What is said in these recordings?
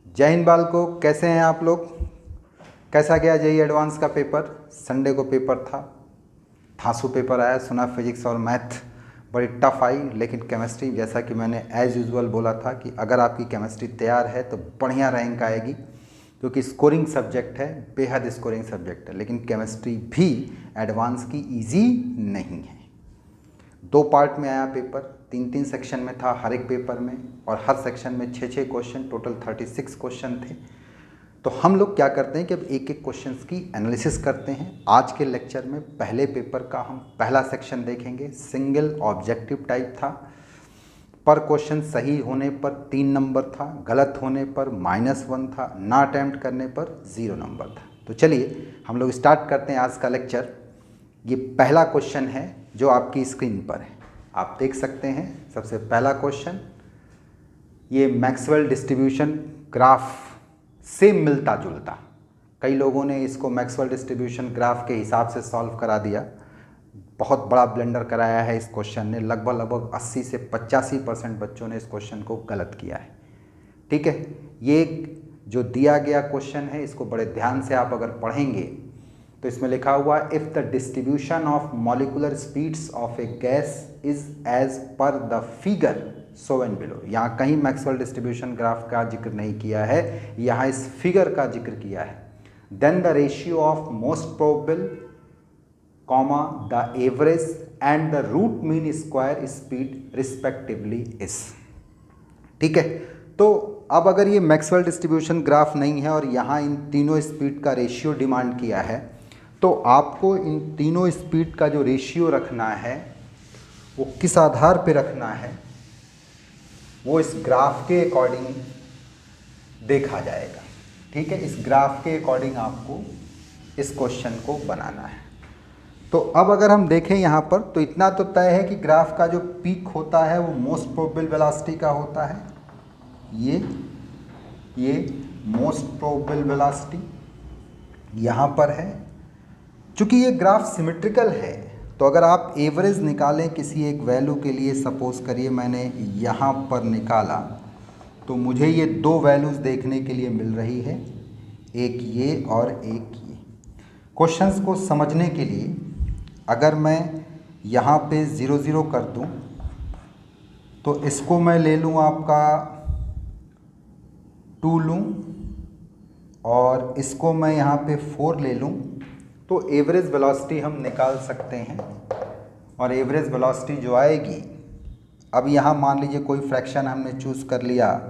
जय हिंद बालको, कैसे हैं आप लोग। कैसा गया जेईई एडवांस का पेपर। संडे को पेपर था, थांसू पेपर आया। सुना फिजिक्स और मैथ बड़ी टफ आई, लेकिन केमिस्ट्री, जैसा कि मैंने एज यूजुअल बोला था कि अगर आपकी केमिस्ट्री तैयार है तो बढ़िया रैंक आएगी, क्योंकि स्कोरिंग सब्जेक्ट है, बेहद स्कोरिंग सब्जेक्ट है। लेकिन केमिस्ट्री भी एडवांस की ईजी नहीं है। 2 पार्ट में आया पेपर, 3-3 सेक्शन में था हर एक पेपर में, और हर सेक्शन में 6-6 क्वेश्चन, टोटल 36 क्वेश्चन थे। तो हम लोग क्या करते हैं कि अब एक एक क्वेश्चन की एनालिसिस करते हैं। आज के लेक्चर में पहले पेपर का हम पहला सेक्शन देखेंगे। सिंगल ऑब्जेक्टिव टाइप था। पर क्वेश्चन सही होने पर 3 नंबर था, गलत होने पर -1 था, ना अटैम्प्ट करने पर 0 नंबर था। तो चलिए हम लोग स्टार्ट करते हैं आज का लेक्चर। ये पहला क्वेश्चन है जो आपकी स्क्रीन पर है, आप देख सकते हैं। सबसे पहला क्वेश्चन, ये मैक्सवेल डिस्ट्रीब्यूशन ग्राफ से मिलता जुलता। कई लोगों ने इसको मैक्सवेल डिस्ट्रीब्यूशन ग्राफ के हिसाब से सॉल्व करा दिया। बहुत बड़ा ब्लेंडर कराया है इस क्वेश्चन ने। लगभग 80 से 85% बच्चों ने इस क्वेश्चन को गलत किया है। ठीक है, ये जो दिया गया क्वेश्चन है, इसको बड़े ध्यान से आप अगर पढ़ेंगे तो इसमें लिखा हुआ, if the distribution of molecular speeds of a gas is as per the figure shown below. यहाँ कहीं मैक्सवेल डिस्ट्रीब्यूशन ग्राफ का जिक्र नहीं किया है, यहाँ इस फिगर का जिक्र किया है। Then the ratio of most probable comma the average and the root mean square speed respectively is. ठीक है, तो अब अगर ये मैक्सवेल डिस्ट्रीब्यूशन ग्राफ नहीं है और यहाँ इन तीनों स्पीड का रेशियो डिमांड किया है, तो आपको इन तीनों स्पीड का जो रेशियो रखना है वो किस आधार पे रखना है, वो इस ग्राफ के अकॉर्डिंग देखा जाएगा। ठीक है, इस ग्राफ के अकॉर्डिंग आपको इस क्वेश्चन को बनाना है। तो अब अगर हम देखें यहाँ पर, तो इतना तो तय है कि ग्राफ का जो पीक होता है वो मोस्ट प्रोबेबल वेलोसिटी का होता है। ये मोस्ट प्रोबेबल वेलोसिटी यहाँ पर है। चूँकि ये ग्राफ सिमेट्रिकल है, तो अगर आप एवरेज निकालें किसी एक वैल्यू के लिए, सपोज करिए मैंने यहाँ पर निकाला, तो मुझे ये 2 वैल्यूज़ देखने के लिए मिल रही है, एक ये और एक ये। क्वेश्चंस को समझने के लिए अगर मैं यहाँ पे 0 0 कर दूँ, तो इसको मैं ले लूँ आपका 2 लूँ, और इसको मैं यहाँ पे 4 ले लूँ, तो एवरेज वेलोसिटी हम निकाल सकते हैं। और एवरेज वेलोसिटी जो आएगी, अब यहाँ मान लीजिए कोई फ्रैक्शन हमने चूज़ कर लिया,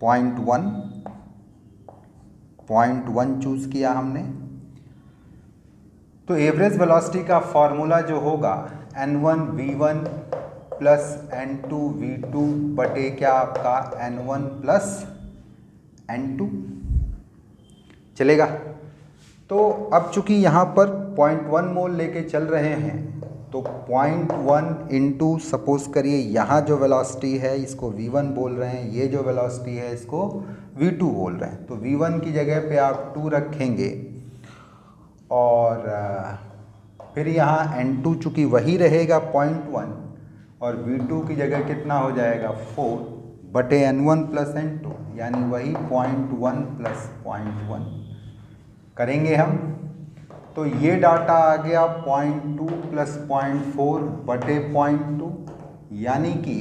0.1 चूज़ किया हमने, तो एवरेज वेलोसिटी का फॉर्मूला जो होगा n1v1 प्लस n2v2 बटे क्या आपका n1 प्लस n2 चलेगा। तो अब चूंकि यहाँ पर 0.1 मोल लेके चल रहे हैं, तो 0.1 इंटू सपोज करिए यहाँ जो वेलोसिटी है इसको v1 बोल रहे हैं, ये जो वेलोसिटी है इसको v2 बोल रहे हैं। तो v1 की जगह पे आप 2 रखेंगे, और फिर यहाँ n2 चूँकि वही रहेगा 0.1, और v2 की जगह कितना हो जाएगा 4 बटे n1 प्लस n2, यानी वही 0.1 प्लस 0.1 करेंगे हम। तो ये डाटा आ गया 0.2 प्लस 0.4 बटे 0.2, यानी कि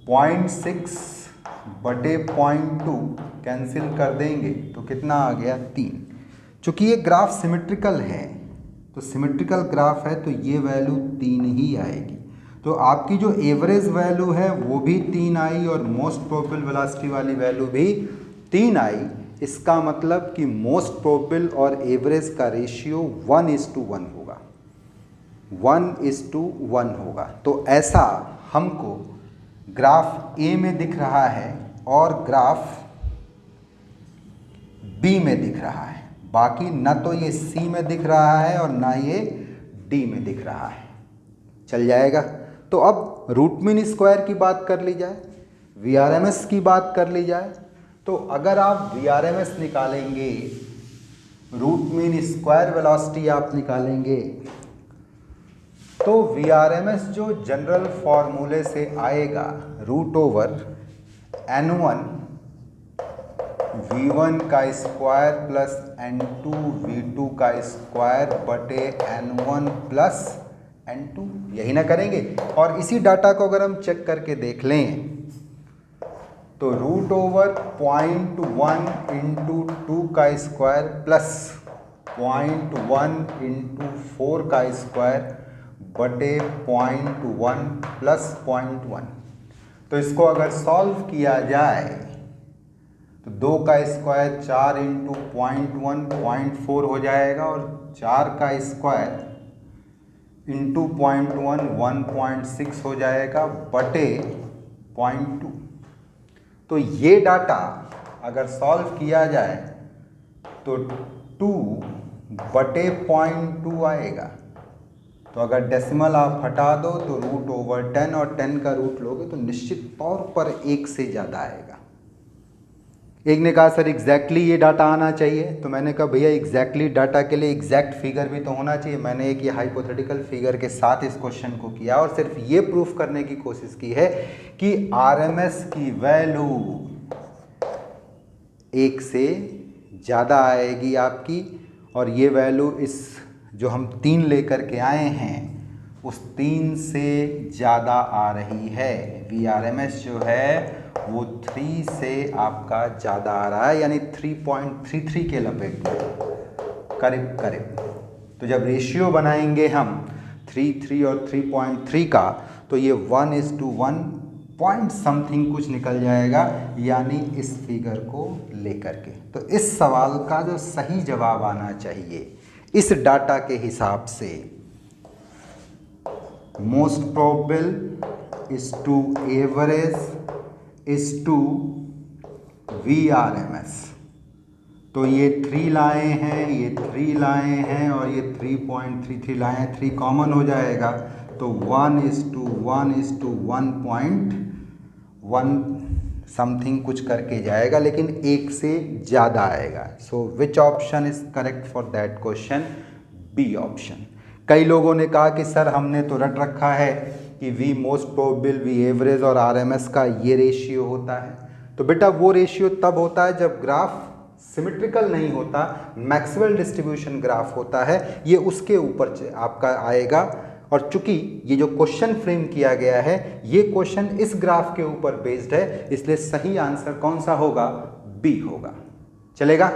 0.6 बटे 0.2 कैंसिल कर देंगे तो कितना आ गया 3। चूँकि ये ग्राफ सिमेट्रिकल है, तो सिमेट्रिकल ग्राफ है तो ये वैल्यू 3 ही आएगी। तो आपकी जो एवरेज वैल्यू है वो भी 3 आई, और मोस्ट प्रोबेबल वेलोसिटी वाली वैल्यू भी 3 आई। इसका मतलब कि मोस्ट प्रोबेबल और एवरेज का रेशियो 1:1 होगा, 1:1 होगा। तो ऐसा हमको ग्राफ ए में दिख रहा है और ग्राफ बी में दिख रहा है। बाकी न तो ये सी में दिख रहा है और ना ये डी में दिख रहा है। चल जाएगा। तो अब रूट मीन स्क्वायर की बात कर ली जाए, वीआरएमएस की बात कर ली जाए, तो अगर आप वीआरएमएस निकालेंगे, रूट मीन स्क्वायर वेलोसिटी आप निकालेंगे, तो वीआरएमएस जो जनरल फॉर्मूले से आएगा, रूट ओवर n1 V1 का स्क्वायर प्लस N2 V2 का स्क्वायर बटे N1 प्लस N2, यही ना करेंगे। और इसी डाटा को अगर हम चेक करके देख लें तो रूट ओवर 0.1 इंटू 2 का स्क्वायर प्लस 0.1 इंटू 4 का स्क्वायर बटे 0.1 प्लस 0.1। तो इसको अगर सॉल्व किया जाए तो 2 का स्क्वायर 4 इंटू 0.1 0.4 हो जाएगा, और 4 का स्क्वायर इंटू 0.1 1.6 हो जाएगा बटे 0.2। तो ये डाटा अगर सॉल्व किया जाए तो 2 बटे 0.2 आएगा। तो अगर डेसिमल आप हटा दो तो रूट ओवर 10 और 10 का रूट लोगे तो निश्चित तौर पर 1 से ज़्यादा आएगा। एक ने कहा सर एग्जैक्टली ये डाटा आना चाहिए, तो मैंने कहा भैया एग्जैक्टली डाटा के लिए एग्जैक्ट फिगर भी तो होना चाहिए। मैंने एक ये हाइपोथेटिकल फिगर के साथ इस क्वेश्चन को किया और सिर्फ ये प्रूफ करने की कोशिश की है कि आरएमएस की वैल्यू 1 से ज़्यादा आएगी आपकी, और ये वैल्यू इस जो हम 3 लेकर के आए हैं उस 3 से ज़्यादा आ रही है। VRMS जो है वो 3 से आपका ज़्यादा आ रहा है, यानी 3.33 के लपेट में करीब करीब। तो जब रेशियो बनाएंगे हम 3 और 3.3 का तो ये 1:1 पॉइंट समथिंग कुछ निकल जाएगा, यानी इस फिगर को लेकर के। तो इस सवाल का जो सही जवाब आना चाहिए इस डाटा के हिसाब से most probable is to average is to VRMS। तो ये 3 लाए हैं, ये 3 लाए हैं और ये 3.33 लाए हैं, 3 कॉमन हो जाएगा तो 1:1.1 समथिंग कुछ करके जाएगा, लेकिन 1 से ज़्यादा आएगा। So which option is correct for that question? B option. कई लोगों ने कहा कि सर हमने तो रट रखा है कि V most probable, V average और RMS का ये रेशियो होता है। तो बेटा वो रेशियो तब होता है जब ग्राफ सिमेट्रिकल नहीं होता, मैक्सवेल डिस्ट्रीब्यूशन ग्राफ होता है, ये उसके ऊपर आपका आएगा। और चूंकि ये जो क्वेश्चन फ्रेम किया गया है ये क्वेश्चन इस ग्राफ के ऊपर बेस्ड है, इसलिए सही आंसर कौन सा होगा? बी होगा। चलेगा?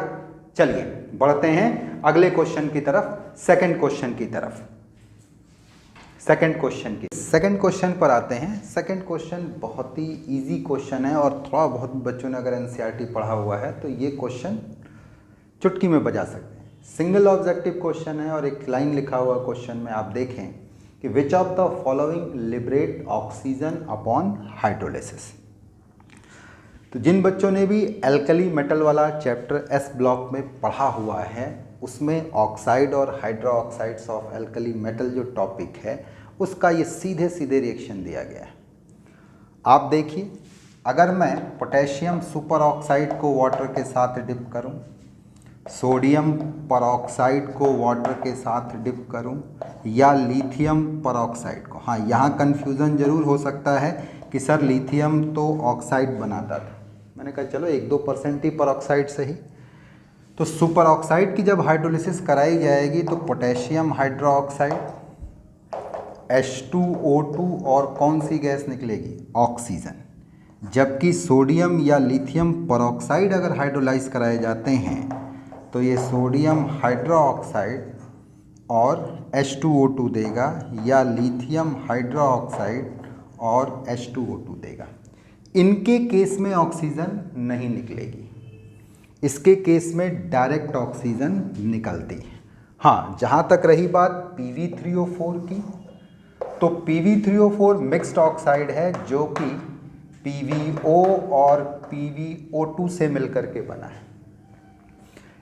चलिए बढ़ते हैं अगले क्वेश्चन की तरफ, सेकंड क्वेश्चन की तरफ। सेकंड क्वेश्चन पर आते हैं। सेकंड क्वेश्चन बहुत ही इजी क्वेश्चन है, और थोड़ा बहुत बच्चों ने अगर एनसीईआरटी पढ़ा हुआ है तो ये क्वेश्चन चुटकी में बजा सकते हैं। सिंगल ऑब्जेक्टिव क्वेश्चन है और एक लाइन लिखा हुआ क्वेश्चन में आप देखें कि which of the following liberate oxygen upon hydrolysis. तो जिन बच्चों ने भी एल्कली मेटल वाला चैप्टर एस ब्लॉक में पढ़ा हुआ है उसमें ऑक्साइड और hydro oxides of alkali metal जो टॉपिक है उसका ये सीधे सीधे रिएक्शन दिया गया है। आप देखिए, अगर मैं पोटेशियम सुपर ऑक्साइड को वाटर के साथ डिप करूं, सोडियम परऑक्साइड को वाटर के साथ डिप करूं, या लिथियम परऑक्साइड को, हाँ यहाँ कन्फ्यूज़न ज़रूर हो सकता है कि सर लिथियम तो ऑक्साइड बनाता था। मैंने कहा चलो 1-2% ही परऑक्साइड सही। तो सुपर ऑक्साइड की जब हाइड्रोलिसिस कराई जाएगी तो पोटेशियम हाइड्रोक्साइड, H2O2 और कौन सी गैस निकलेगी? ऑक्सीजन। जबकि सोडियम या लिथियम परऑक्साइड अगर हाइड्रोलाइज कराए जाते हैं तो ये सोडियम हाइड्रोक्साइड और H2O2 देगा, या लिथियम हाइड्रोक्साइड और H2O2 देगा। इनके केस में ऑक्सीजन नहीं निकलेगी, इसके केस में डायरेक्ट ऑक्सीजन निकलती है। हाँ, जहाँ तक रही बात Pv3O4 की, तो Pv3O4 मिक्स्ड ऑक्साइड है जो कि PvO और PvO2 से मिलकर के बना है।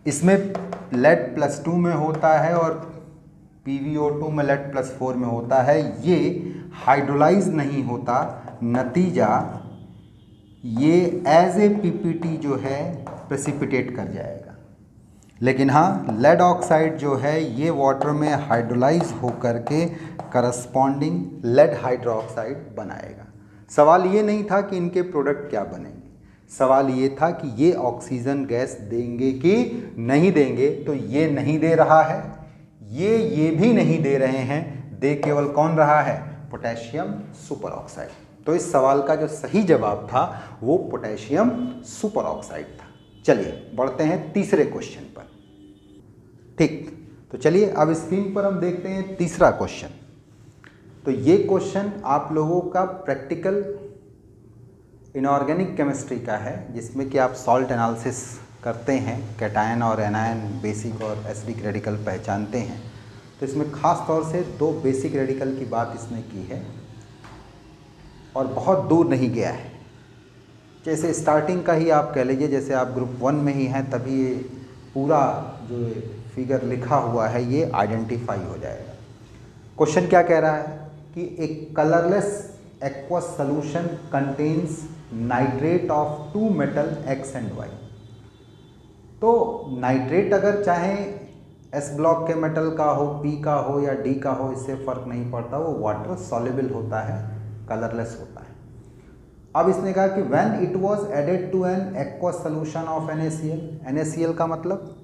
इसमें लेड +2 में होता है और PvO2 में लेड +4 में होता है। ये हाइड्रोलाइज नहीं होता, नतीजा ये एज ए PPT जो है प्रेसिपिटेट कर जाएगा। लेकिन हाँ, लेड ऑक्साइड जो है ये वाटर में हाइड्रोलाइज होकर के करस्पॉन्डिंग लेड हाइड्रोक्साइड बनाएगा। सवाल ये नहीं था कि इनके प्रोडक्ट क्या बनेंगे, सवाल ये था कि ये ऑक्सीजन गैस देंगे कि नहीं देंगे, तो ये नहीं दे रहा है, ये भी नहीं दे रहे हैं, दे केवल कौन रहा है, पोटेशियम सुपर ऑक्साइड। तो इस सवाल का जो सही जवाब था वो पोटेशियम सुपर ऑक्साइड था। चलिए बढ़ते हैं तीसरे क्वेश्चन पर। ठीक, तो चलिए अब स्क्रीन पर हम देखते हैं तीसरा क्वेश्चन। तो ये क्वेश्चन आप लोगों का प्रैक्टिकल इनऑर्गेनिक केमिस्ट्री का है, जिसमें कि आप सॉल्ट एनालिसिस करते हैं, कैटायन और एनायन, बेसिक और एसिडिक रेडिकल पहचानते हैं। तो इसमें ख़ास तौर से 2 बेसिक रेडिकल की बात इसने की है और बहुत दूर नहीं गया है। जैसे स्टार्टिंग का ही आप कह लीजिए, जैसे आप ग्रुप 1 में ही हैं तभी ये पूरा जो फिगर लिखा हुआ है ये आइडेंटिफाई हो जाएगा। क्वेश्चन क्या कह रहा है कि एक colourless aqueous solution contains nitrate of 2 metal X and Y। तो नाइट्रेट अगर चाहे S ब्लॉक के मेटल का हो, P का हो या D का हो, इससे फ़र्क नहीं पड़ता, वो वाटर सॉल्युबल होता है, कलरलेस होता है। अब इसने कहा कि when it was added to an aqueous solution of NaCl, NaCl का मतलब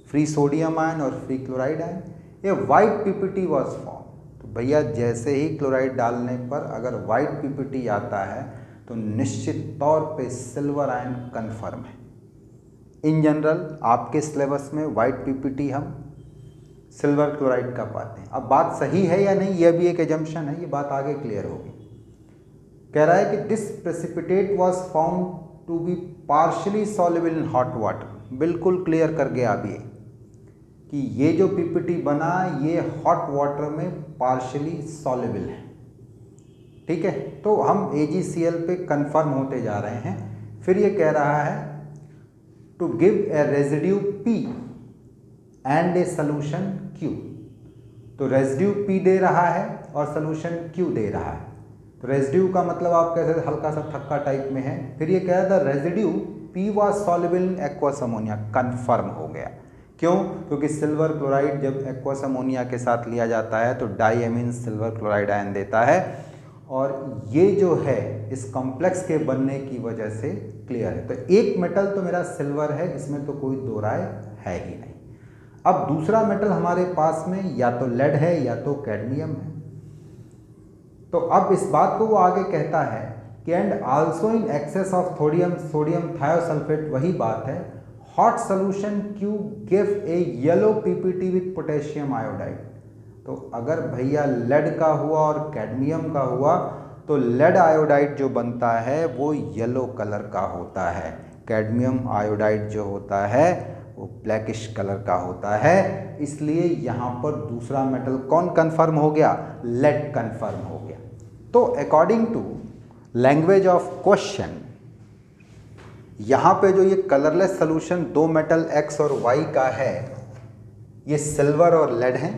फ्री सोडियम आयन और फ्री क्लोराइड आयन, ये वाइट पीपीटी वॉज फॉर्म। तो भैया जैसे ही क्लोराइड डालने पर अगर वाइट पीपीटी आता है तो निश्चित तौर पे सिल्वर आयन कन्फर्म है। इन जनरल आपके सिलेबस में वाइट पीपीटी हम सिल्वर क्लोराइड का पाते हैं। अब बात सही है या नहीं, यह भी एक एजम्पशन है, ये बात आगे क्लियर होगी। कह रहा है कि this precipitate was found to be partially soluble in hot water. बिल्कुल क्लियर कर गया अभी कि ये जो पीपीटी बना ये हॉट वाटर में पार्शियली सॉल्युबल है। ठीक है, तो हम AgCl पे कंफर्म होते जा रहे हैं। फिर ये कह रहा है to give a residue P and a solution Q। तो रेजिड्यू P दे रहा है और सोल्यूशन Q दे रहा है। तो रेजिड्यू का मतलब आप कह सकते हल्का सा थक्का टाइप में है। फिर ये कह रहा था residue P was soluble in aqueous ammonia, confirm हो गया। क्यों? क्योंकि सिल्वर क्लोराइड जब एक्वस अमोनिया के साथ लिया जाता है तो डाईएमीन सिल्वर क्लोराइड आयन देता है, और ये जो है इस कॉम्प्लेक्स के बनने की वजह से क्लियर है। तो एक मेटल तो मेरा सिल्वर है, इसमें तो कोई दो राय है ही नहीं। अब दूसरा मेटल हमारे पास में या तो लेड है या तो कैडमियम है। तो अब इस बात को वो आगे कहता है कि and also in excess of sodium thiosulphate, वही बात है, hot solution Q give a yellow PPT with potassium iodide. तो अगर भैया लेड का हुआ और कैडमियम का हुआ तो लेड आयोडाइड जो बनता है वो येलो कलर का होता है, कैडमियम आयोडाइड जो होता है वो ब्लैकिश कलर का होता है। इसलिए यहाँ पर दूसरा मेटल कौन कंफर्म हो गया? लेड कंफर्म हो गया। तो according to language of question यहाँ पे जो ये कलरलेस सॉल्यूशन दो मेटल X और Y का है ये सिल्वर और लेड हैं,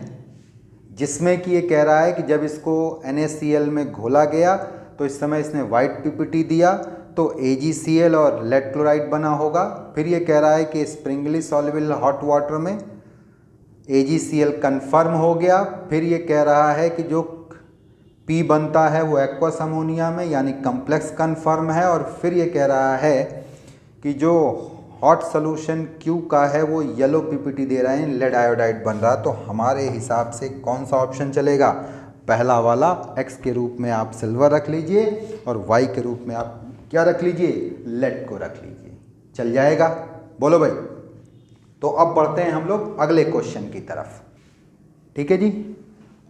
जिसमें कि ये कह रहा है कि जब इसको NaCl में घोला गया तो इस समय इसने वाइट पीपीटी दिया तो AgCl और लेड क्लोराइड बना होगा। फिर ये कह रहा है कि स्प्रिंगली सॉल्युबल हॉट वाटर में AgCl कंफर्म हो गया। फिर ये कह रहा है कि जो P बनता है वो एक्वस अमोनिया में, यानी कम्प्लेक्स कंफर्म है। और फिर ये कह रहा है कि जो हॉट सोल्यूशन Q का है वो येलो पीपीटी दे रहा है, लेड आयोडाइड बन रहा। तो हमारे हिसाब से कौन सा ऑप्शन चलेगा? पहला वाला, X के रूप में आप सिल्वर रख लीजिए और Y के रूप में आप क्या रख लीजिए? लेड को रख लीजिए। चल जाएगा? बोलो भाई। तो अब बढ़ते हैं हम लोग अगले क्वेश्चन की तरफ। ठीक है जी,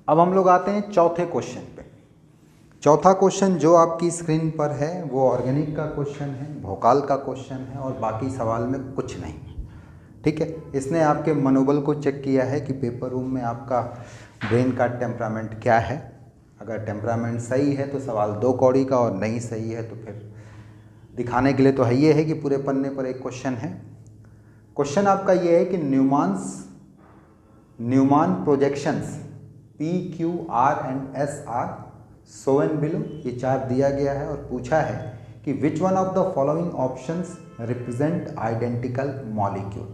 अब हम लोग आते हैं चौथे क्वेश्चन पे। चौथा क्वेश्चन जो आपकी स्क्रीन पर है वो ऑर्गेनिक का क्वेश्चन है, भोकाल का क्वेश्चन है और बाकी सवाल में कुछ नहीं है। ठीक है, इसने आपके मनोबल को चेक किया है कि पेपर रूम में आपका ब्रेन का टेम्परामेंट क्या है। अगर टेम्परामेंट सही है तो सवाल 2 कौड़ी का, और नहीं सही है तो फिर दिखाने के लिए तो है ये है कि पूरे पन्ने पर एक क्वेश्चन है। क्वेश्चन आपका ये है कि Newman projections P, Q, R and S are shown below, ये 4 दिया गया है और पूछा है कि which one of the following options represent identical molecule.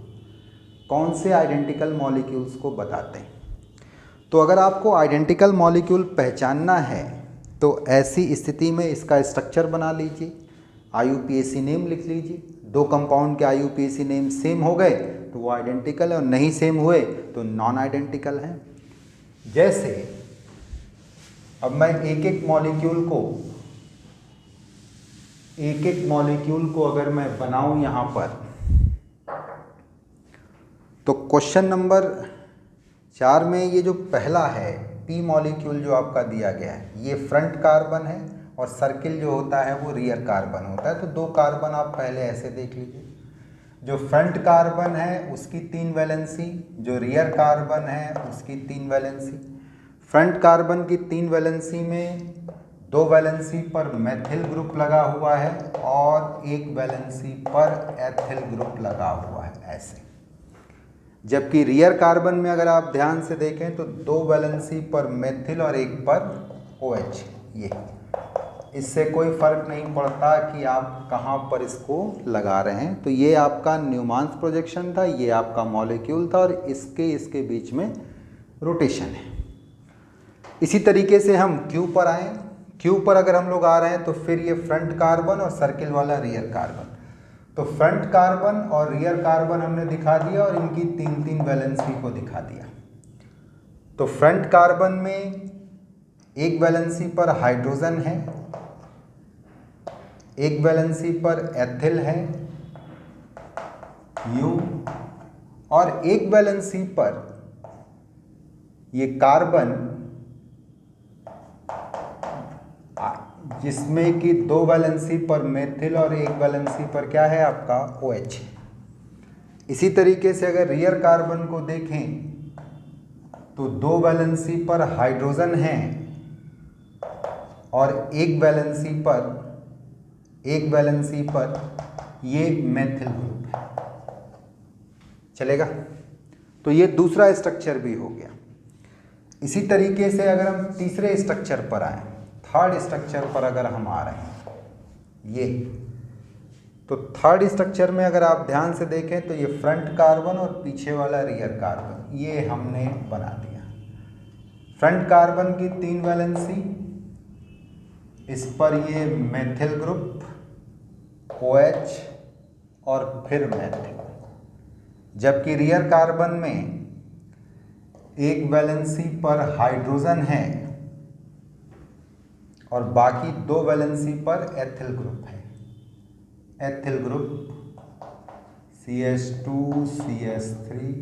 कौन से आइडेंटिकल मॉलिक्यूल्स को बताते हैं? तो अगर आपको आइडेंटिकल मॉलिक्यूल पहचानना है तो ऐसी स्थिति में इसका स्ट्रक्चर बना लीजिए। IUPAC नेम लिख लीजिए। दो कंपाउंड के IUPAC नेम सेम हो गए तो वो आइडेंटिकल है, और नहीं सेम हुए तो नॉन आइडेंटिकल हैं। जैसे अब मैं एक एक मॉलिक्यूल को अगर मैं बनाऊं यहाँ पर, तो क्वेश्चन नंबर 4 में ये जो पहला है P मॉलिक्यूल जो आपका दिया गया है, ये फ्रंट कार्बन है और सर्किल जो होता है वो रियर कार्बन होता है। तो दो कार्बन आप पहले ऐसे देख लीजिए, जो फ्रंट कार्बन है उसकी 3 वैलेंसी, जो रियर कार्बन है उसकी 3 वैलेंसी। फ्रंट कार्बन की 3 वैलेंसी में 2 वैलेंसी पर मेथिल ग्रुप लगा हुआ है और 1 वैलेंसी पर एथिल ग्रुप लगा हुआ है ऐसे। जबकि रियर कार्बन में अगर आप ध्यान से देखें तो 2 वैलेंसी पर मेथिल और 1 पर OH। ये इससे कोई फर्क नहीं पड़ता कि आप कहाँ पर इसको लगा रहे हैं। तो ये आपका न्यूमान्स प्रोजेक्शन था, ये आपका मॉलिक्यूल था, और इसके बीच में रोटेशन है। इसी तरीके से हम Q पर आए। Q पर अगर हम लोग आ रहे हैं तो फिर ये फ्रंट कार्बन और सर्किल वाला रियर कार्बन। तो फ्रंट कार्बन और रियर कार्बन हमने दिखा दिया और इनकी 3 वैलेंसी को दिखा दिया। तो फ्रंट कार्बन में 1 वैलेंसी पर हाइड्रोजन है, 1 वैलेंसी पर एथिल है U, और 1 वैलेंसी पर ये कार्बन जिसमें कि 2 वैलेंसी पर मेथिल और 1 वैलेंसी पर क्या है आपका OH। इसी तरीके से अगर रियर कार्बन को देखें तो 2 वैलेंसी पर हाइड्रोजन है और 1 वैलेंसी पर ये मेथिल ग्रुप है। चलेगा? तो ये दूसरा स्ट्रक्चर भी हो गया। इसी तरीके से अगर हम तीसरे स्ट्रक्चर पर आए, थर्ड स्ट्रक्चर पर अगर हम आ रहे हैं ये, तो थर्ड स्ट्रक्चर में अगर आप ध्यान से देखें तो ये फ्रंट कार्बन और पीछे वाला रियर कार्बन ये हमने बना दिया। फ्रंट कार्बन की 3 वैलेंसी, इस पर ये मेथिल ग्रुप OH और फिर मेथिल। जबकि रियर कार्बन में 1 वैलेंसी पर हाइड्रोजन है और बाकी 2 वैलेंसी पर एथिल ग्रुप है। एथिल ग्रुप CH2 CH3,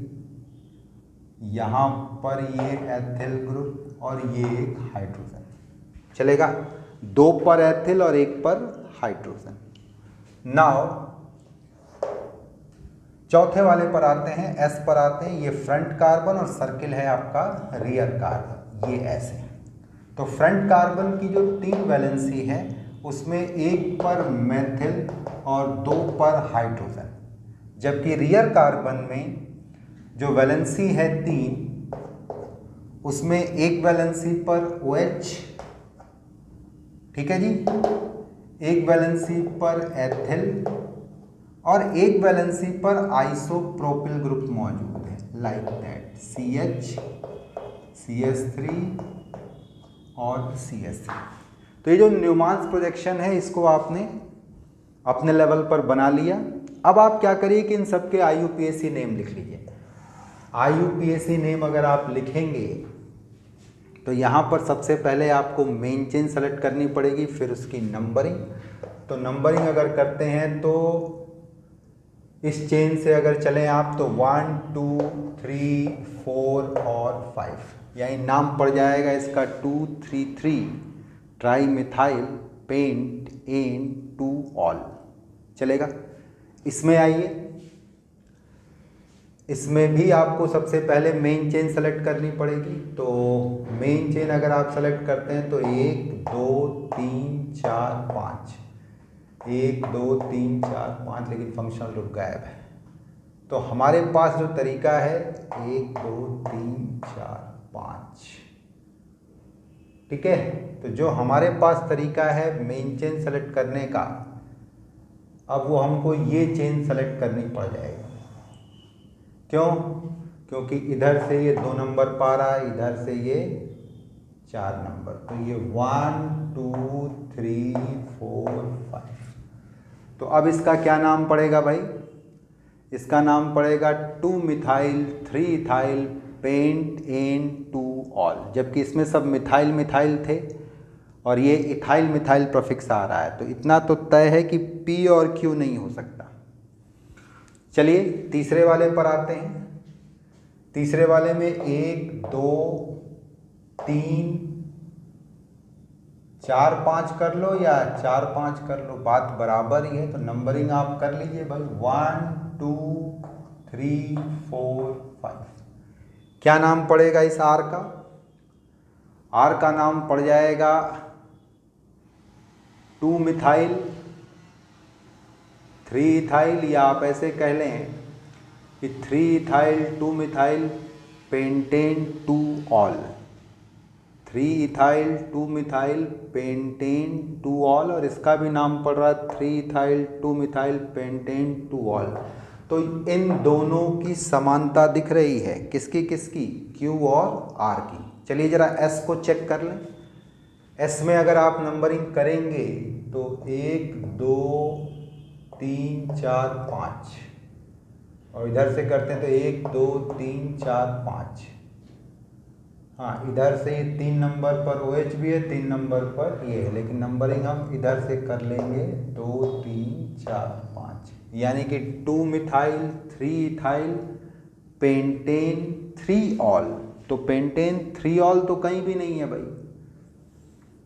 यहाँ पर ये एथिल ग्रुप और ये एक हाइड्रोजन। चलेगा? 2 पर एथिल और 1 पर हाइड्रोजन। नाउ चौथे वाले पर आते हैं, S पर आते हैं। ये फ्रंट कार्बन और सर्किल है आपका रियर कार्बन, ये ऐसे। तो फ्रंट कार्बन की जो 3 वैलेंसी है उसमें 1 पर मेथिल और 2 पर हाइड्रोजन। जबकि रियर कार्बन में जो वैलेंसी है 3, उसमें 1 वैलेंसी पर OH, ठीक है जी, 1 वैलेंसी पर एथिल और 1 वैलेंसी पर आइसोप्रोपिल ग्रुप मौजूद है, लाइक दैट CH CH3 और CH3। तो ये जो न्यूमान्स प्रोजेक्शन है इसको आपने अपने लेवल पर बना लिया। अब आप क्या करिए कि इन सब के IUPAC नेम लिख लीजिए। IUPAC नेम अगर आप लिखेंगे तो यहाँ पर सबसे पहले आपको मेन चेन सेलेक्ट करनी पड़ेगी, फिर उसकी नंबरिंग। तो नंबरिंग अगर करते हैं तो इस चेन से अगर चलें आप तो 1 2 3 4 और 5, यानी नाम पड़ जाएगा इसका 233 tri methyl pent ene 2 ol. चलेगा? इसमें आइए, इसमें भी आपको सबसे पहले मेन चेन सेलेक्ट करनी पड़ेगी। तो मेन चेन अगर आप सेलेक्ट करते हैं तो 1 2 3 4 5, 1 2 3 4 5, लेकिन फंक्शनल ग्रुप गायब है। तो हमारे पास जो तरीका है 1 2 3 4 5, ठीक है। तो जो हमारे पास तरीका है मेन चेन सेलेक्ट करने का, अब वो हमको ये चेन सेलेक्ट करनी पड़ जाएगी। क्यों? क्योंकि इधर से ये 2 नंबर पा रहा है, इधर से ये 4 नंबर। तो ये 1 2 3 4 5, तो अब इसका क्या नाम पड़ेगा भाई? इसका नाम पड़ेगा 2-मिथाइल 3-इथाइल पेंटेन-2-ऑल, जबकि इसमें सब मिथाइल मिथाइल थे और ये इथाइल मिथाइल प्रीफिक्स आ रहा है। तो इतना तो तय है कि P और Q नहीं हो सकता। चलिए तीसरे वाले पर आते हैं। तीसरे वाले में 1 2 3 4 5 कर लो या 4 5 कर लो, बात बराबर ही है। तो नंबरिंग आप कर लीजिए भाई, 1 2 3 4 5। क्या नाम पड़ेगा इस R का? R का नाम पड़ जाएगा 2-मिथाइल 3-इथाइल, या आप ऐसे कह लें कि 3-इथाइल 2-मिथाइल पेंटेन-2-ऑल। 3-इथाइल 2-मिथाइल पेंटेन-2-ऑल, और इसका भी नाम पड़ रहा है 3-इथाइल 2-मिथाइल पेंटेन-2-ऑल। तो इन दोनों की समानता दिख रही है, किसकी किसकी? Q और R की। चलिए जरा S को चेक कर लें। S में अगर आप नंबरिंग करेंगे तो 1 2 3 4 5, और इधर से करते हैं तो 1 2 3 4 5। हाँ, इधर से 3 नंबर पर OH भी है, 3 नंबर पर ये है, लेकिन नंबरिंग हम इधर से कर लेंगे 2 3 4 5, यानी कि 2-मिथाइल 3-इथाइल पेंटेन-3-ऑल। तो पेंटेन-3-ऑल तो कहीं भी नहीं है भाई,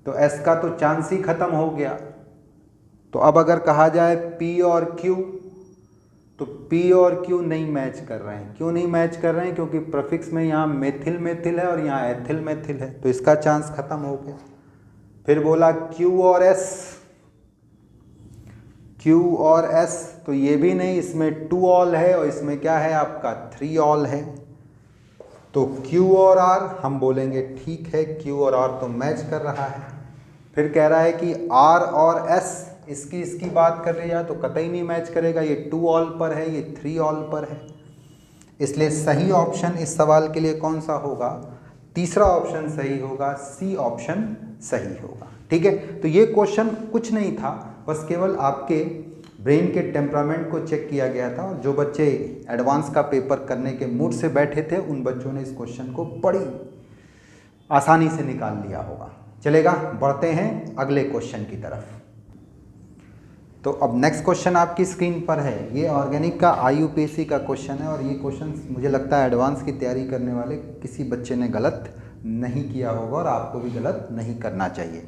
तो S का तो चांस ही खत्म हो गया। तो अब अगर कहा जाए P और Q, तो P और Q नहीं मैच कर रहे हैं। क्यों नहीं मैच कर रहे हैं? क्योंकि प्रीफिक्स में यहाँ मेथिल मेथिल है और यहाँ एथिल मेथिल है, तो इसका चांस खत्म हो गया। फिर बोला Q और S, Q और S, तो ये भी नहीं, इसमें 2-ऑल है और इसमें क्या है आपका 3-ऑल है। तो Q और R हम बोलेंगे ठीक है, Q और R तो मैच कर रहा है। फिर कह रहा है कि R और S, इसकी बात कर रही है तो कतई नहीं मैच करेगा, ये 2-ऑल पर है, ये 3-ऑल पर है। इसलिए सही ऑप्शन इस सवाल के लिए कौन सा होगा? तीसरा ऑप्शन सही होगा, C ऑप्शन सही होगा। ठीक है, तो ये क्वेश्चन कुछ नहीं था, बस केवल आपके ब्रेन के टेम्परामेंट को चेक किया गया था, और जो बच्चे एडवांस का पेपर करने के मूड से बैठे थे उन बच्चों ने इस क्वेश्चन को बड़ी आसानी से निकाल लिया होगा। चलेगा, बढ़ते हैं अगले क्वेश्चन की तरफ। तो अब नेक्स्ट क्वेश्चन आपकी स्क्रीन पर है, ये ऑर्गेनिक का IUPAC का क्वेश्चन है, और ये क्वेश्चन मुझे लगता है एडवांस की तैयारी करने वाले किसी बच्चे ने गलत नहीं किया होगा, और आपको भी गलत नहीं करना चाहिए।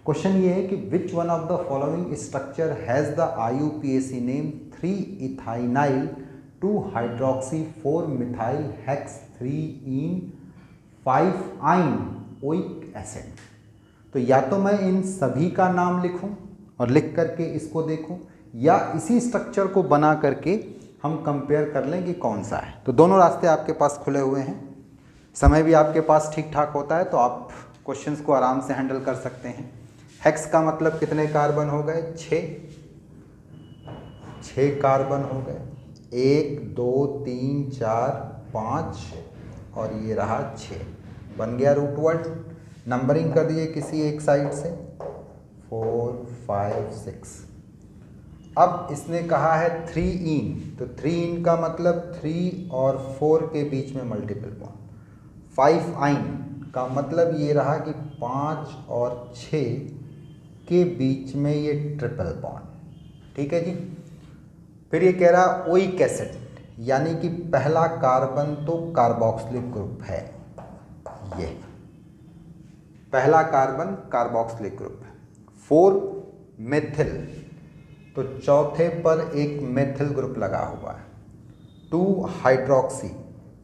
क्वेश्चन ये है कि which one of the following structure has the IUPAC name ethynyl hydroxy methyl hex ene yne oic acid. तो या तो मैं इन सभी का नाम लिखूं और लिख करके इसको देखूं, या इसी स्ट्रक्चर को बना करके हम कंपेयर कर लें कि कौन सा है। तो दोनों रास्ते आपके पास खुले हुए हैं, समय भी आपके पास ठीक ठाक होता है, तो आप क्वेश्चंस को आराम से हैंडल कर सकते हैं। हेक्स का मतलब कितने कार्बन हो गए? 6 कार्बन हो गए, 1 2 3 4 5 और ये रहा 6, बन गया रूट वर्ड। नंबरिंग कर दिए किसी एक साइड से 4 5 6। अब इसने कहा है 3-इन, तो 3-इन का मतलब 3 और 4 के बीच में मल्टीपल बॉन्ड। 5-आइन का मतलब ये रहा कि 5 और 6 के बीच में ये ट्रिपल बॉन्ड। ठीक है जी। फिर ये कह रहा ओइक एसिड, यानी कि पहला कार्बन तो कार्बोक्सिलिक ग्रुप है, ये पहला कार्बन कार्बोक्सिलिक ग्रुप है। 4 मेथिल, तो चौथे पर एक मेथिल ग्रुप लगा हुआ है। 2 हाइड्रोक्सी,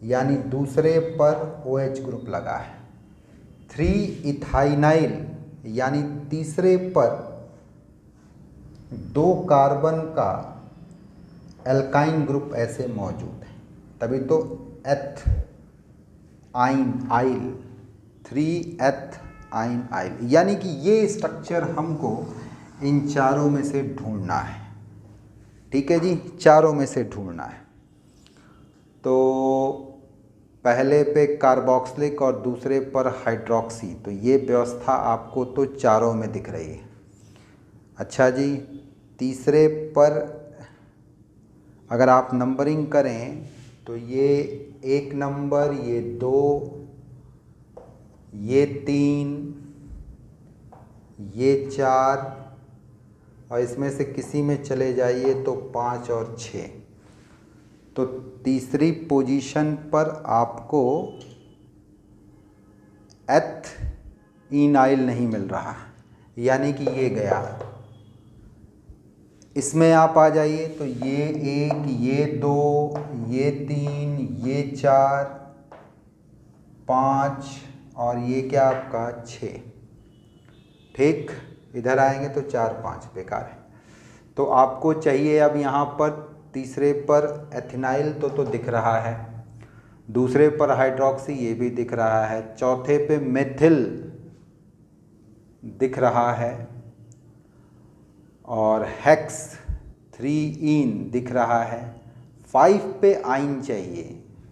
यानी दूसरे पर OH ग्रुप लगा है। 3 इथाइनाइल, यानी तीसरे पर 2 कार्बन का एल्काइन ग्रुप ऐसे मौजूद है, तभी तो एथ आइन आइल, 3 एथ आइन आइल, यानी कि ये स्ट्रक्चर हमको इन चारों में से ढूंढना है। ठीक है जी, चारों में से ढूंढना है। तो पहले पे कार्बोक्सिलिक और दूसरे पर हाइड्रोक्सी, तो ये व्यवस्था आपको तो चारों में दिख रही है। अच्छा जी, तीसरे पर अगर आप नंबरिंग करें तो ये 1 नंबर, ये 2, ये 3, ये 4 और इसमें से किसी में चले जाइए तो 5 और 6। तो तीसरी पोजीशन पर आपको एथीनाइल नहीं मिल रहा, यानी कि ये गया। इसमें आप आ जाइए तो ये 1, ये 2, ये 3, ये 4, 5 और ये क्या आपका 6। ठीक, इधर आएंगे तो 4, 5 बेकार है। तो आपको चाहिए अब यहाँ पर तीसरे पर एथिनाइल तो दिख रहा है, दूसरे पर हाइड्रोक्सी ये भी दिख रहा है, चौथे पे मेथिल दिख रहा है और हेक्स 3ईन दिख रहा है। 5 पे आइन चाहिए,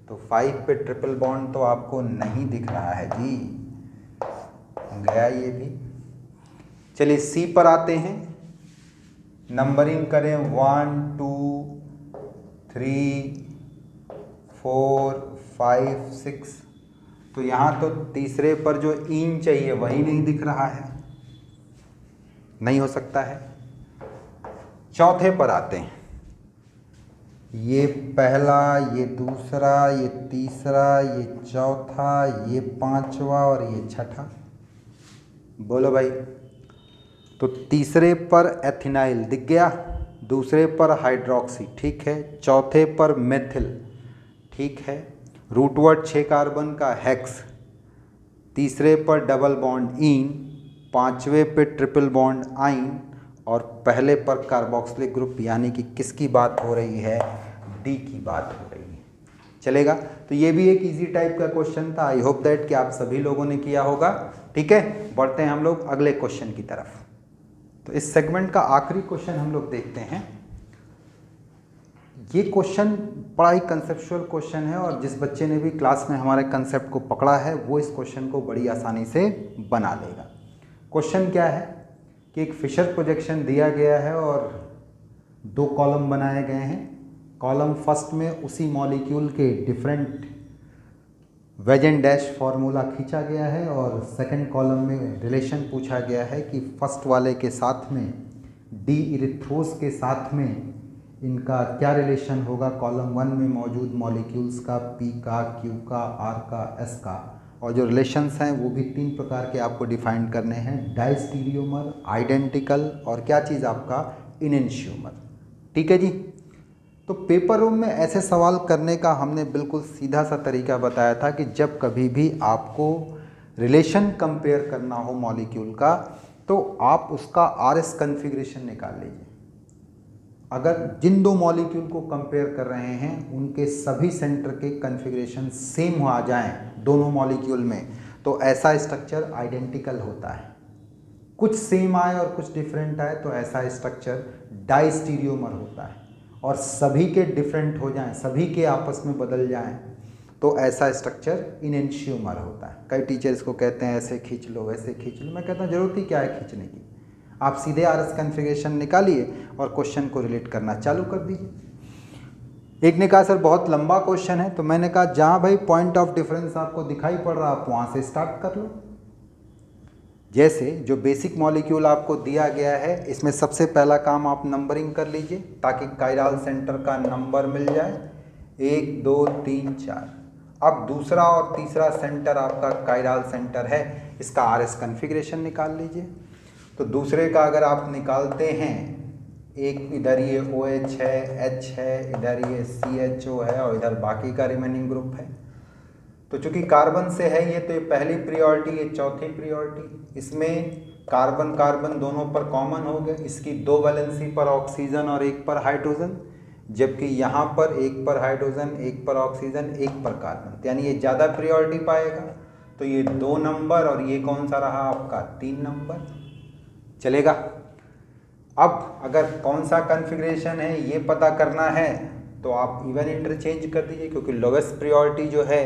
तो 5 पे ट्रिपल बॉन्ड तो आपको नहीं दिख रहा है जी, गया ये भी। चलिए सी पर आते हैं, नंबरिंग करें 1 2 3 4 5 6। तो यहाँ तो तीसरे पर जो ईन चाहिए वही नहीं दिख रहा है, नहीं हो सकता है। चौथे पर आते हैं, ये पहला, ये दूसरा, ये तीसरा, ये चौथा, ये 5वां और ये 6ठा। बोलो भाई। तो तीसरे पर एथिनाइल दिख गया, दूसरे पर हाइड्रोक्सी ठीक है, चौथे पर मेथिल ठीक है, रूटवर्ड 6 कार्बन का हेक्स, तीसरे पर डबल बॉन्ड ईन, 5वें पे ट्रिपल बॉन्ड आइन और पहले पर कार्बोक्सिलिक ग्रुप, यानी कि किसकी बात हो रही है, डी की बात हो रही है। चलेगा। तो ये भी एक इजी टाइप का क्वेश्चन था। आई होप दैट कि आप सभी लोगों ने किया होगा। ठीक है, बढ़ते हैं हम लोग अगले क्वेश्चन की तरफ। तो इस सेगमेंट का आखिरी क्वेश्चन हम लोग देखते हैं। ये क्वेश्चन बड़ा ही कंसेप्चुअल क्वेश्चन है और जिस बच्चे ने भी क्लास में हमारे कंसेप्ट को पकड़ा है वो इस क्वेश्चन को बड़ी आसानी से बना लेगा। क्वेश्चन क्या है कि एक फिशर प्रोजेक्शन दिया गया है और 2 कॉलम बनाए गए हैं। कॉलम फर्स्ट में उसी मॉलिक्यूल के different ways and dash formula खींचा गया है और सेकंड कॉलम में रिलेशन पूछा गया है कि फर्स्ट वाले के साथ में डी इरिथ्रोस के साथ में इनका क्या रिलेशन होगा कॉलम 1 में मौजूद मॉलिक्यूल्स का, पी का, क्यू का, आर का, एस का। और जो रिलेशंस हैं वो भी 3 प्रकार के आपको डिफाइन करने हैं, डाइस्टीरियोमर, आइडेंटिकल और क्या चीज़ आपका इनेंशियोमर। ठीक है जी। तो पेपर रूम में ऐसे सवाल करने का हमने बिल्कुल सीधा सा तरीका बताया था कि जब कभी भी आपको रिलेशन कंपेयर करना हो मॉलिक्यूल का तो आप उसका आरएस कन्फिग्रेशन निकाल लीजिए। अगर जिन 2 मॉलिक्यूल को कंपेयर कर रहे हैं उनके सभी सेंटर के कन्फिग्रेशन सेम आ जाएं दोनों मॉलिक्यूल में तो ऐसा स्ट्रक्चर आइडेंटिकल होता है। कुछ सेम आए और कुछ डिफरेंट आए तो ऐसा स्ट्रक्चर डाइस्टीरियोमर होता है। और सभी के डिफरेंट हो जाएं, सभी के आपस में बदल जाएं तो ऐसा स्ट्रक्चर इनेंशियोमर होता है। कई टीचर्स को कहते हैं ऐसे खींच लो, वैसे खींच लो। मैं कहता हूँ जरूरत ही क्या है खींचने की, आप सीधे आरएस कन्फिग्रेशन निकालिए और क्वेश्चन को रिलेट करना चालू कर दीजिए। एक ने कहा सर बहुत लंबा क्वेश्चन है, तो मैंने कहा जहाँ भाई पॉइंट ऑफ डिफरेंस आपको दिखाई पड़ रहा आप वहाँ से स्टार्ट कर लो। जैसे जो बेसिक मॉलिक्यूल आपको दिया गया है इसमें सबसे पहला काम आप नंबरिंग कर लीजिए ताकि कायरल सेंटर का नंबर मिल जाए, 1 2 3 4। अब दूसरा और तीसरा सेंटर आपका कायरल सेंटर है, इसका आरएस कन्फिग्रेशन निकाल लीजिए। तो दूसरे का अगर आप निकालते हैं, एक इधर ये OH है, H है, इधर ये CHO है और इधर बाकी का रिमेनिंग ग्रुप है। तो चूंकि कार्बन से है ये तो ये पहली प्रायोरिटी, ये चौथी प्रायोरिटी। इसमें कार्बन कार्बन दोनों पर कॉमन हो गए, इसकी 2 वैलेंसी पर ऑक्सीजन और 1 पर हाइड्रोजन, जबकि यहाँ पर 1 पर हाइड्रोजन, 1 पर ऑक्सीजन, 1 पर कार्बन, यानी ये ज़्यादा प्रायोरिटी पाएगा। तो ये 2 नंबर और ये कौन सा रहा आपका 3 नंबर। चलेगा। अब अगर कौन सा कन्फिग्रेशन है ये पता करना है तो आप इवन इंटरचेंज कर दीजिए, क्योंकि लोवेस्ट प्रायोरिटी जो है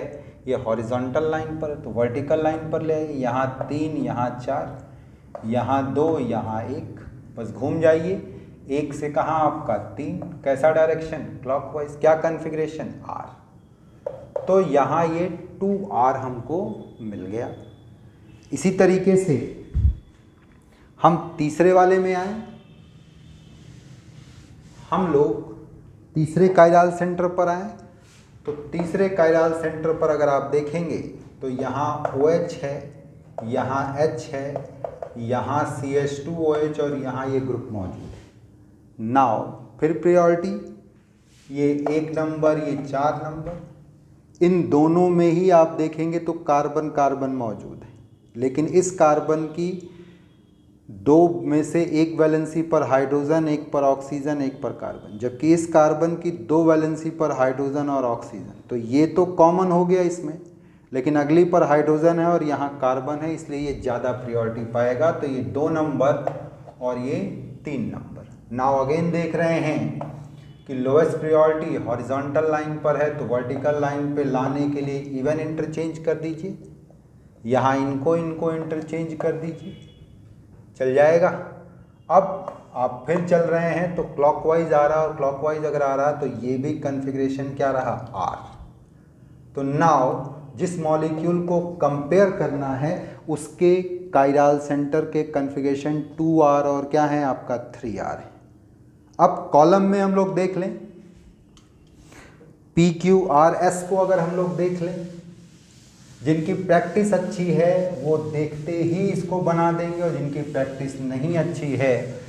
ये हॉरिजॉन्टल लाइन पर है तो वर्टिकल लाइन पर ले आइए। यहाँ 3, यहाँ 4, यहाँ 2, यहाँ 1, बस घूम जाइए। 1 से कहाँ आपका 3, कैसा डायरेक्शन क्लॉकवाइज, क्या कन्फिग्रेशन R। तो यहाँ ये 2R हमको मिल गया। इसी तरीके से हम तीसरे वाले में आए, हम लोग तीसरे काइरल सेंटर पर आए। तो तीसरे काइरल सेंटर पर अगर आप देखेंगे तो यहाँ OH है, यहाँ H है, यहाँ CH2OH और यहाँ ये ग्रुप मौजूद है। नाउ फिर प्रायोरिटी, ये 1 नंबर, ये 4 नंबर, इन दोनों में ही आप देखेंगे तो कार्बन कार्बन मौजूद है, लेकिन इस कार्बन की 2 में से 1 वैलेंसी पर हाइड्रोजन, 1 पर ऑक्सीजन, 1 पर कार्बन, जबकि इस कार्बन की 2 वैलेंसी पर हाइड्रोजन और ऑक्सीजन। तो ये तो कॉमन हो गया इसमें, लेकिन अगली पर हाइड्रोजन है और यहाँ कार्बन है, इसलिए ये ज़्यादा प्रायोरिटी पाएगा। तो ये 2 नंबर और ये 3 नंबर। नाउ अगेन देख रहे हैं कि लोएस्ट प्रायोरिटी हॉरिजॉन्टल लाइन पर है, तो वर्टिकल लाइन पे लाने के लिए इवन इंटरचेंज कर दीजिए, यहाँ इनको इंटरचेंज कर दीजिए, चल जाएगा। अब आप फिर चल रहे हैं तो क्लॉकवाइज आ रहा, और क्लॉकवाइज अगर आ रहा तो ये भी कन्फिग्रेशन क्या रहा R। तो नाउ जिस मॉलिक्यूल को कंपेयर करना है उसके काइरल सेंटर के कन्फिग्रेशन 2R और क्या है आपका 3R है। अब कॉलम में हम लोग देख लें, PQRS को अगर हम लोग देख लें, जिनकी प्रैक्टिस अच्छी है वो देखते ही इसको बना देंगे, और जिनकी प्रैक्टिस नहीं अच्छी है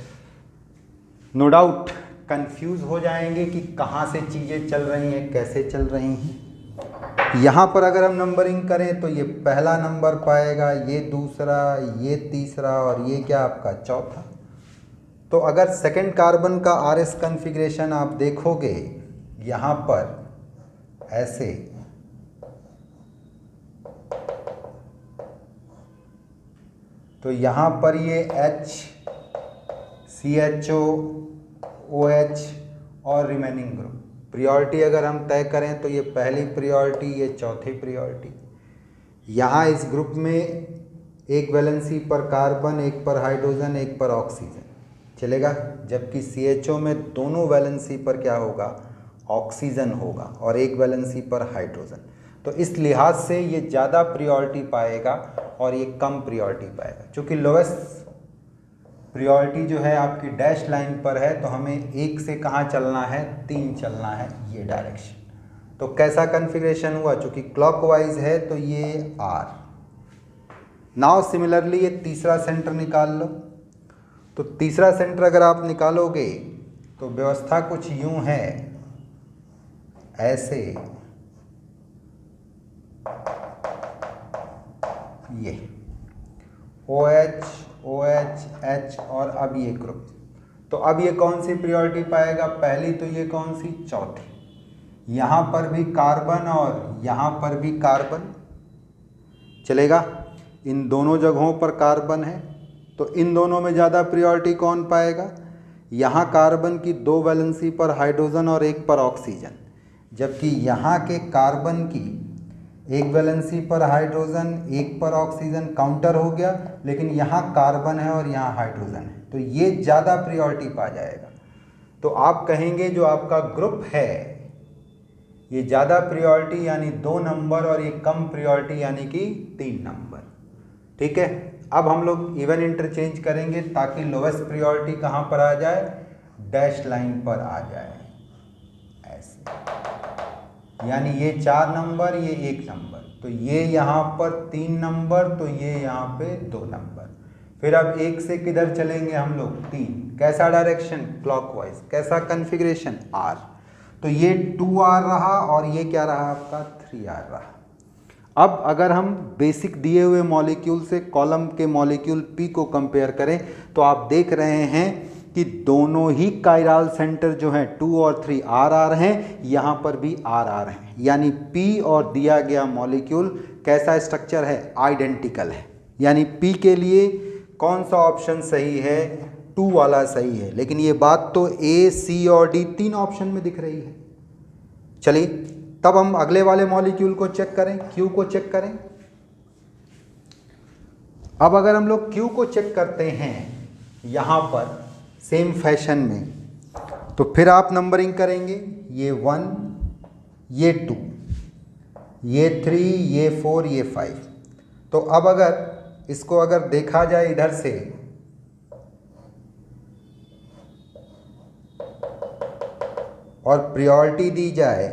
नो डाउट कंफ्यूज हो जाएंगे कि कहाँ से चीज़ें चल रही हैं, कैसे चल रही हैं। यहाँ पर अगर हम नंबरिंग करें तो ये पहला नंबर पाएगा, ये दूसरा, ये तीसरा और ये क्या आपका चौथा। तो अगर सेकंड कार्बन का RS कन्फिग्रेशन आप देखोगे यहाँ पर ऐसे, तो यहाँ पर ये H, CHO, OH और रिमेनिंग ग्रुप। प्रायोरिटी अगर हम तय करें तो ये पहली प्रायोरिटी, ये चौथी प्रायोरिटी। यहाँ इस ग्रुप में 1 वैलेंसी पर कार्बन, 1 पर हाइड्रोजन, 1 पर ऑक्सीजन चलेगा, जबकि CHO में दोनों वैलेंसी पर क्या होगा ऑक्सीजन होगा और 1 वैलेंसी पर हाइड्रोजन। तो इस लिहाज से ये ज़्यादा प्रायोरिटी पाएगा और ये कम प्रायोरिटी पाएगा। चूँकि लोएस्ट प्रायोरिटी जो है आपकी डैश लाइन पर है, तो हमें 1 से कहाँ चलना है 3 चलना है, ये डायरेक्शन। तो कैसा कन्फिग्रेशन हुआ, चूँकि क्लॉकवाइज है तो ये R। नाउ सिमिलरली ये तीसरा सेंटर निकाल लो। तो तीसरा सेंटर अगर आप निकालोगे तो व्यवस्था कुछ यूं है, ऐसे ये OH, OH, H और अब ये ग्रुप। तो अब ये कौन सी प्रायोरिटी पाएगा, पहली तो ये कौन सी चौथी। यहाँ पर भी कार्बन और यहाँ पर भी कार्बन चलेगा, इन दोनों जगहों पर कार्बन है, तो इन दोनों में ज़्यादा प्रायोरिटी कौन पाएगा। यहाँ कार्बन की 2 वैलेंसी पर हाइड्रोजन और 1 पर ऑक्सीजन, जबकि यहाँ के कार्बन की 1 वैलेंसी पर हाइड्रोजन, 1 पर ऑक्सीजन काउंटर हो गया, लेकिन यहाँ कार्बन है और यहाँ हाइड्रोजन है, तो ये ज़्यादा प्रायोरिटी पा जाएगा। तो आप कहेंगे जो आपका ग्रुप है ये ज़्यादा प्रायोरिटी यानी 2 नंबर, और ये कम प्रायोरिटी यानी कि 3 नंबर। ठीक है, अब हम लोग इवन इंटरचेंज करेंगे ताकि लोवेस्ट प्रायोरिटी कहाँ पर आ जाए, डैश लाइन पर आ जाए ऐसे, यानी ये 4 नंबर, ये 1 नंबर, तो ये यहाँ पर 3 नंबर, तो ये यहाँ पे 2 नंबर। फिर अब 1 से किधर चलेंगे हम लोग 3, कैसा डायरेक्शन क्लॉकवाइज, कैसा कन्फिग्रेशन R। तो ये 2R रहा और ये क्या रहा आपका 3R रहा। अब अगर हम बेसिक दिए हुए मॉलिक्यूल से कॉलम के मॉलिक्यूल P को कंपेयर करें तो आप देख रहे हैं कि दोनों ही काइरल सेंटर जो हैं 2 और 3 RR हैं, यहाँ पर भी RR हैं, यानी P और दिया गया मॉलिक्यूल कैसा स्ट्रक्चर है, आइडेंटिकल है। यानी P के लिए कौन सा ऑप्शन सही है, 2 वाला सही है। लेकिन ये बात तो A, C और D 3 ऑप्शन में दिख रही है। चलिए तब हम अगले वाले मॉलिक्यूल को चेक करें, Q को चेक करें। अब अगर हम लोग Q को चेक करते हैं, यहाँ पर सेम फैशन में। तो फिर आप नंबरिंग करेंगे, ये 1, ये 2, ये 3, ये 4, ये 5। तो अब अगर इसको अगर देखा जाए इधर से, और प्रायोरिटी दी जाए,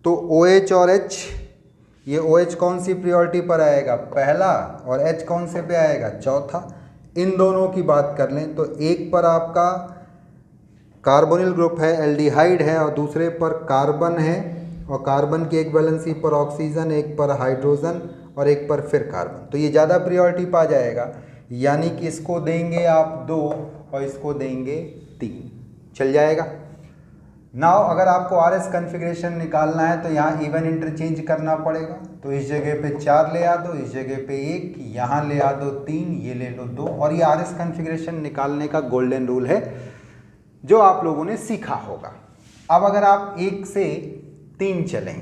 तो OH और H, ये OH कौन सी प्रायोरिटी पर आएगा? पहला। और H कौन से पे आएगा? चौथा। इन दोनों की बात कर लें तो एक पर आपका कार्बोनिल ग्रुप है, एल्डिहाइड है, और दूसरे पर कार्बन है, और कार्बन की एक वैलेंसी पर ऑक्सीजन, एक पर हाइड्रोजन और एक पर फिर कार्बन। तो ये ज़्यादा प्रायोरिटी पा जाएगा, यानी कि इसको देंगे आप 2 और इसको देंगे 3, चल जाएगा। नाउ अगर आपको RS कन्फिग्रेशन निकालना है तो यहाँ इवन इंटरचेंज करना पड़ेगा। तो इस जगह पे 4 ले आ दो, इस जगह पे 1, यहाँ ले आ दो 3, ये ले लो 2। और ये RS कन्फिग्रेशन निकालने का गोल्डन रूल है जो आप लोगों ने सीखा होगा। अब अगर आप 1 से 3 चलें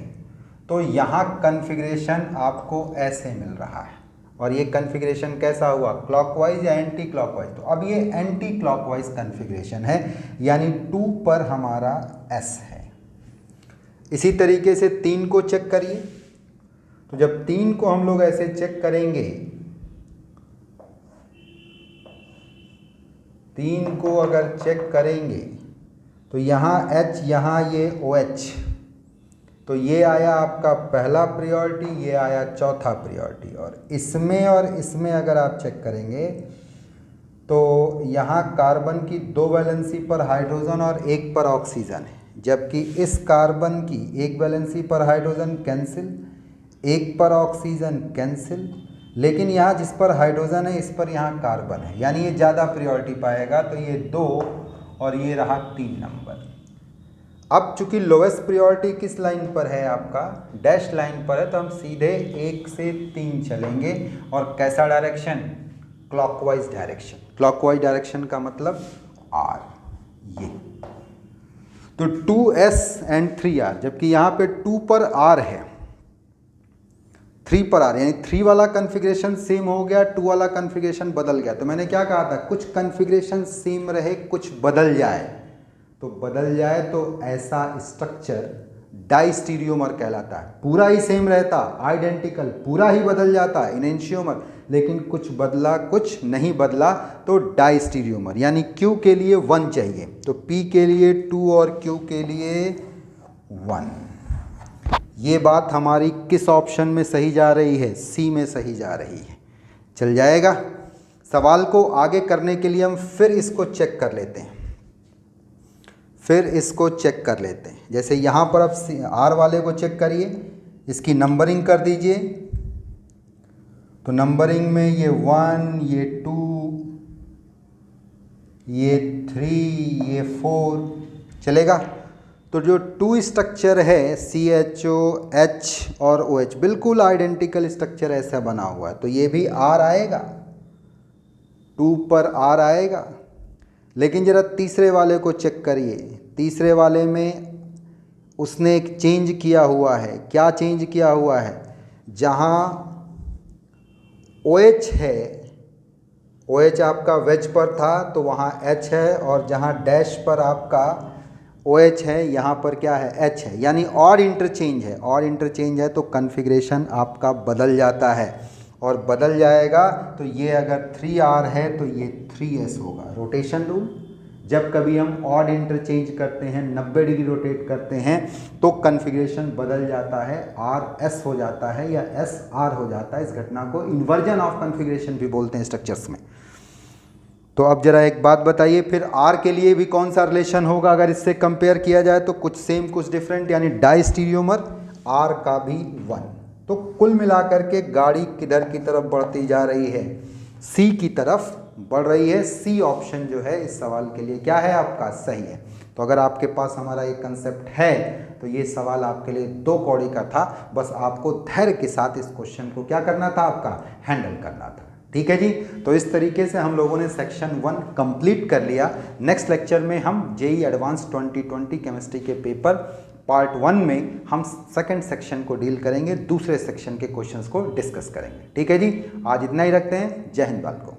तो यहाँ कन्फिग्रेशन आपको ऐसे मिल रहा है, और ये कन्फिग्रेशन कैसा हुआ? क्लॉकवाइज या एंटी क्लॉकवाइज? तो अब ये एंटी क्लॉकवाइज कन्फिग्रेशन है, यानी 2 पर हमारा S है। इसी तरीके से 3 को चेक करिए। तो जब 3 को हम लोग ऐसे चेक करेंगे, 3 को अगर चेक करेंगे तो यहाँ H, यहाँ ये OH, तो ये आया आपका पहला प्रायोरिटी, ये आया चौथा प्रायोरिटी। और इसमें अगर आप चेक करेंगे तो यहाँ कार्बन की 2 वैलेंसी पर हाइड्रोजन और 1 पर ऑक्सीजन है, जबकि इस कार्बन की 1 वैलेंसी पर हाइड्रोजन कैंसिल, 1 पर ऑक्सीजन कैंसिल, लेकिन यहाँ जिस पर हाइड्रोजन है इस पर यहाँ कार्बन है, यानी ये ज़्यादा प्रायोरिटी पाएगा। तो ये 2 और ये रहा 3 नंबर। अब चूंकि लोवेस्ट प्रायोरिटी किस लाइन पर है? आपका डैश लाइन पर है, तो हम सीधे 1 से 3 चलेंगे। और कैसा direction? Clockwise direction. Clockwise direction का मतलब R, ये। तो 2S एंड 3R, जबकि यहाँ पे 2 पर R है, 3 पर R, यानी 3 वाला कन्फिग्रेशन सेम हो गया, 2 वाला कन्फिग्रेशन बदल गया। तो मैंने क्या कहा था? कुछ कन्फिग्रेशन सेम रहे, कुछ बदल जाए। तो बदल जाए तो ऐसा स्ट्रक्चर डाइस्टीरियोमर कहलाता है। पूरा ही सेम रहता, आइडेंटिकल, पूरा ही बदल जाता इनेंशियोमर, लेकिन कुछ बदला कुछ नहीं बदला तो डाइस्टीरियोमर। यानी Q के लिए 1 चाहिए, तो P के लिए 2 और Q के लिए 1। ये बात हमारी किस ऑप्शन में सही जा रही है? C में सही जा रही है, चल जाएगा। सवाल को आगे करने के लिए हम फिर इसको चेक कर लेते हैं, जैसे यहाँ पर अब R वाले को चेक करिए, इसकी नंबरिंग कर दीजिए। तो नंबरिंग में ये 1, ये 2, ये 3, ये 4 चलेगा। तो जो 2 स्ट्रक्चर है CHO, H और OH, बिल्कुल आइडेंटिकल स्ट्रक्चर ऐसा बना हुआ है, तो ये भी R आएगा, 2 पर R आएगा। लेकिन जरा तीसरे वाले को चेक करिए, तीसरे वाले में उसने एक चेंज किया हुआ है। क्या चेंज किया हुआ है? जहाँ OH है, OH आपका वेज पर था तो वहाँ H है, और जहाँ डैश पर आपका OH है यहाँ पर क्या है? H है, यानी और इंटरचेंज है। और इंटरचेंज है तो कन्फिग्रेशन आपका बदल जाता है, और बदल जाएगा तो ये अगर 3R है तो ये 3S होगा। रोटेशन रूल, जब कभी हम ऑड इंटरचेंज करते हैं, 90 डिग्री रोटेट करते हैं, तो कन्फिग्रेशन बदल जाता है, RS हो जाता है या SR हो जाता है। इस घटना को इन्वर्जन ऑफ कन्फिग्रेशन भी बोलते हैं स्ट्रक्चर्स में। तो अब जरा एक बात बताइए, फिर R के लिए भी कौन सा रिलेशन होगा अगर इससे कंपेयर किया जाए? तो कुछ सेम कुछ डिफरेंट, यानी डाइस्टीरियोमर, R का भी 1। तो कुल मिलाकर के गाड़ी किधर की तरफ बढ़ती जा रही है? C की तरफ बढ़ रही है। C ऑप्शन जो है इस सवाल के लिए क्या है? आपका सही है। तो अगर आपके पास हमारा ये कंसेप्ट है तो ये सवाल आपके लिए 2 कौड़ी का था। बस आपको धैर्य के साथ इस क्वेश्चन को क्या करना था? आपका हैंडल करना था। ठीक है जी। तो इस तरीके से हम लोगों ने सेक्शन 1 कंप्लीट कर लिया। नेक्स्ट लेक्चर में हम JEE एडवांस 2020 केमिस्ट्री के पेपर पार्ट 1 में हम सेकंड सेक्शन को डील करेंगे, दूसरे सेक्शन के क्वेश्चंस को डिस्कस करेंगे। ठीक है जी। आज इतना ही रखते हैं। जय हिंद बाल को।